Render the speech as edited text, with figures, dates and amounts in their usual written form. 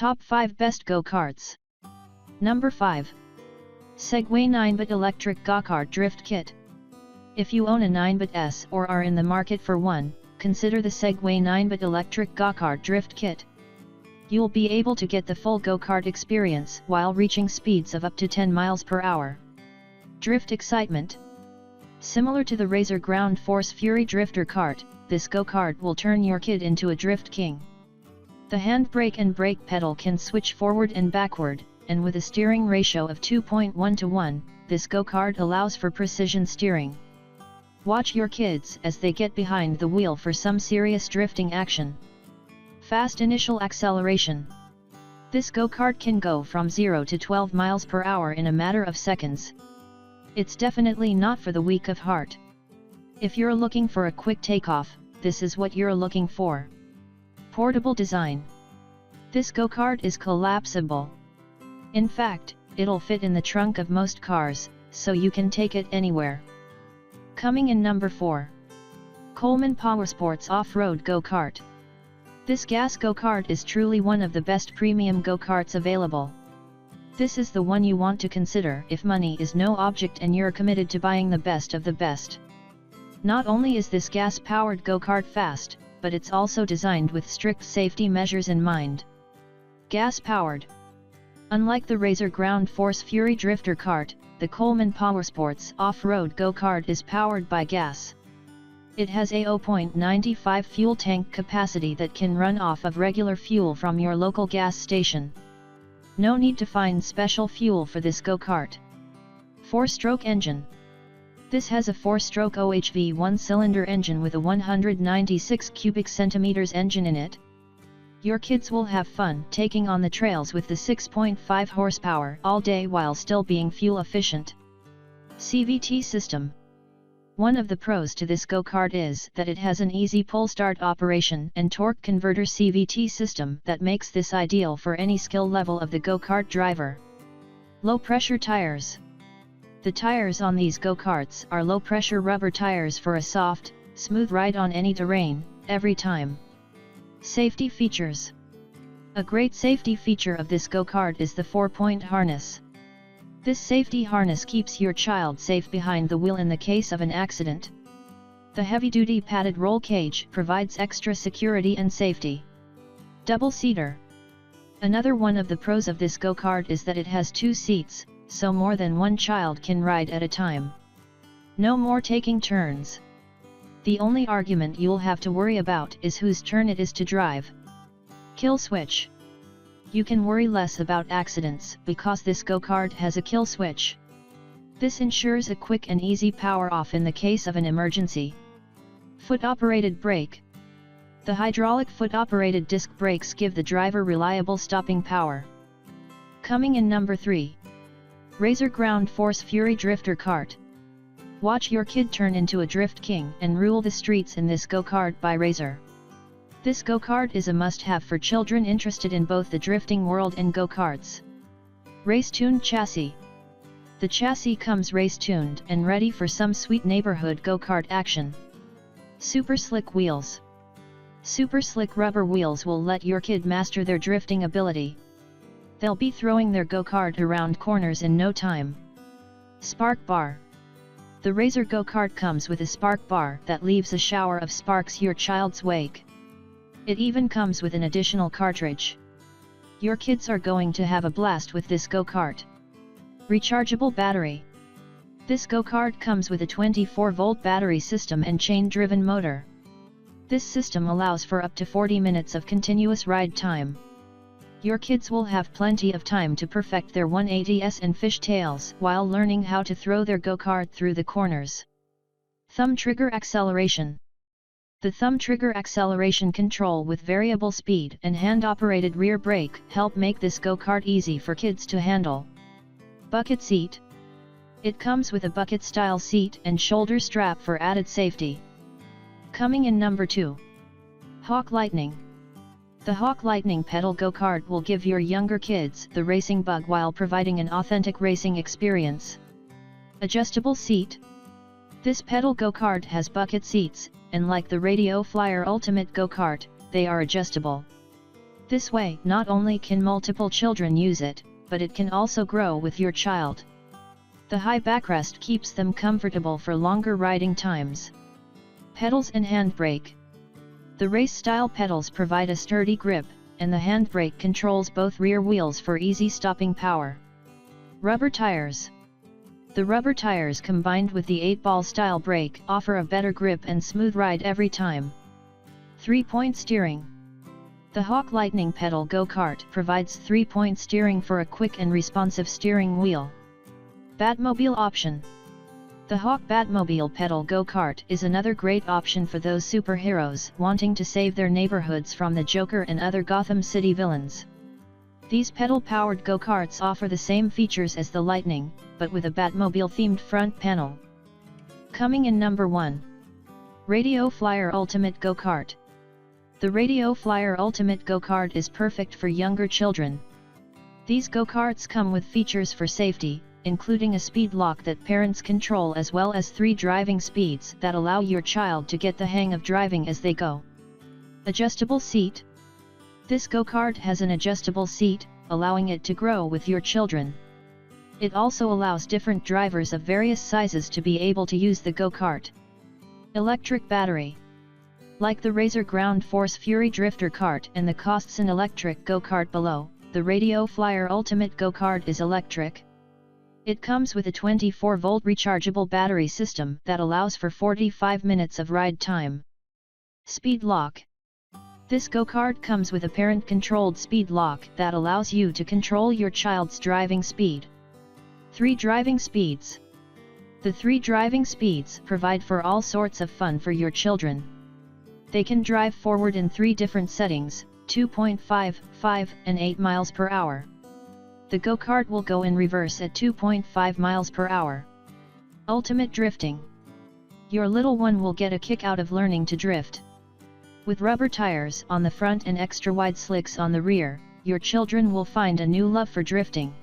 Top 5 Best Go-Karts. Number 5. Segway Ninebot Electric Go-Kart Drift Kit. If you own a Ninebot S or are in the market for one, consider the Segway Ninebot Electric Go-Kart Drift Kit. You'll be able to get the full go-kart experience while reaching speeds of up to 10 miles per hour. Drift excitement. Similar to the Razor Ground Force Fury Drifter Kart, this go-kart will turn your kid into a drift king. The handbrake and brake pedal can switch forward and backward, and with a steering ratio of 2.1:1, this go-kart allows for precision steering. Watch your kids as they get behind the wheel for some serious drifting action. Fast initial acceleration. This go-kart can go from 0 to 12 miles per hour in a matter of seconds. It's definitely not for the weak of heart. If you're looking for a quick takeoff, this is what you're looking for. Portable design. This go-kart is collapsible. In fact, it'll fit in the trunk of most cars, so you can take it anywhere. Coming in number 4. Coleman Powersports Off-Road Go-Kart. This gas go-kart is truly one of the best premium go-karts available. This is the one you want to consider if money is no object and you're committed to buying the best of the best. Not only is this gas-powered go-kart fast, but it's also designed with strict safety measures in mind. Gas-powered. Unlike the Razor Ground Force Fury Drifter Kart, the Coleman Powersports Off-Road Go-Kart is powered by gas. It has a 0.95 fuel tank capacity that can run off of regular fuel from your local gas station. No need to find special fuel for this go-kart. 4-stroke engine. This has a 4-stroke OHV 1-cylinder engine with a 196 cubic centimeters engine in it. Your kids will have fun taking on the trails with the 6.5 horsepower all day while still being fuel efficient. CVT system. One of the pros to this go-kart is that it has an easy pull start operation and torque converter CVT system that makes this ideal for any skill level of the go-kart driver. Low pressure tires. The tires on these go-karts are low pressure rubber tires for a soft, smooth ride on any terrain, every time. Safety features. A great safety feature of this go-kart is the 4-point harness. This safety harness keeps your child safe behind the wheel in the case of an accident. The heavy-duty padded roll cage provides extra security and safety. Double-seater. Another one of the pros of this go-kart is that it has 2 seats, so more than one child can ride at a time. No more taking turns. The only argument you'll have to worry about is whose turn it is to drive. Kill switch. You can worry less about accidents because this go-kart has a kill switch. This ensures a quick and easy power off in the case of an emergency. Foot-operated brake. The hydraulic foot-operated disc brakes give the driver reliable stopping power. Coming in number 3. Razor Ground Force Fury Drifter Kart. Watch your kid turn into a drift king and rule the streets in this go-kart by Razor. This go-kart is a must-have for children interested in both the drifting world and go-karts. Race-tuned chassis. The chassis comes race-tuned and ready for some sweet neighborhood go-kart action. Super slick wheels. Super slick rubber wheels will let your kid master their drifting ability. They'll be throwing their go-kart around corners in no time. Spark bar. The Razor go-kart comes with a spark bar that leaves a shower of sparks your child's wake. It even comes with an additional cartridge. Your kids are going to have a blast with this go-kart. Rechargeable battery. This go-kart comes with a 24-volt battery system and chain-driven motor. This system allows for up to 40 minutes of continuous ride time. Your kids will have plenty of time to perfect their 180s and fishtails while learning how to throw their go-kart through the corners. Thumb trigger acceleration. The thumb trigger acceleration control with variable speed and hand-operated rear brake help make this go-kart easy for kids to handle. Bucket seat. It comes with a bucket-style seat and shoulder strap for added safety. Coming in number 2. Hauck Lightning. The Hauck Lightning pedal go-kart will give your younger kids the racing bug while providing an authentic racing experience. Adjustable seat. This pedal go-kart has bucket seats, and like the Radio Flyer Ultimate Go-Kart, they are adjustable. This way, not only can multiple children use it, but it can also grow with your child. The high backrest keeps them comfortable for longer riding times. Pedals and handbrake. The race-style pedals provide a sturdy grip, and the handbrake controls both rear wheels for easy stopping power. Rubber tires. The rubber tires combined with the 8-ball style brake offer a better grip and smooth ride every time. 3-point steering. The Hauck Lightning pedal Go-Kart provides 3-point steering for a quick and responsive steering wheel. Batmobile option. The Hauck Batmobile pedal Go-Kart is another great option for those superheroes wanting to save their neighborhoods from the Joker and other Gotham City villains. These pedal-powered go-karts offer the same features as the Lightning, but with a Batmobile-themed front panel. Coming in number 1. Radio Flyer Ultimate Go-Kart. The Radio Flyer Ultimate Go-Kart is perfect for younger children. These go-karts come with features for safety, including a speed lock that parents control as well as 3 driving speeds that allow your child to get the hang of driving as they go. Adjustable seat. This go-kart has an adjustable seat, allowing it to grow with your children. It also allows different drivers of various sizes to be able to use the go-kart. Electric battery. Like the Razor Ground Force Fury Drifter Kart and the costs an electric go-kart below, the Radio Flyer Ultimate Go-Kart is electric. It comes with a 24-volt rechargeable battery system that allows for 45 minutes of ride time. Speed lock. This go-kart comes with a parent-controlled speed lock that allows you to control your child's driving speed. 3 driving speeds. The 3 driving speeds provide for all sorts of fun for your children. They can drive forward in 3 different settings, 2.5, 5, and 8 miles per hour. The go-kart will go in reverse at 2.5 miles per hour. Ultimate drifting. Your little one will get a kick out of learning to drift. With rubber tires on the front and extra wide slicks on the rear, your children will find a new love for drifting.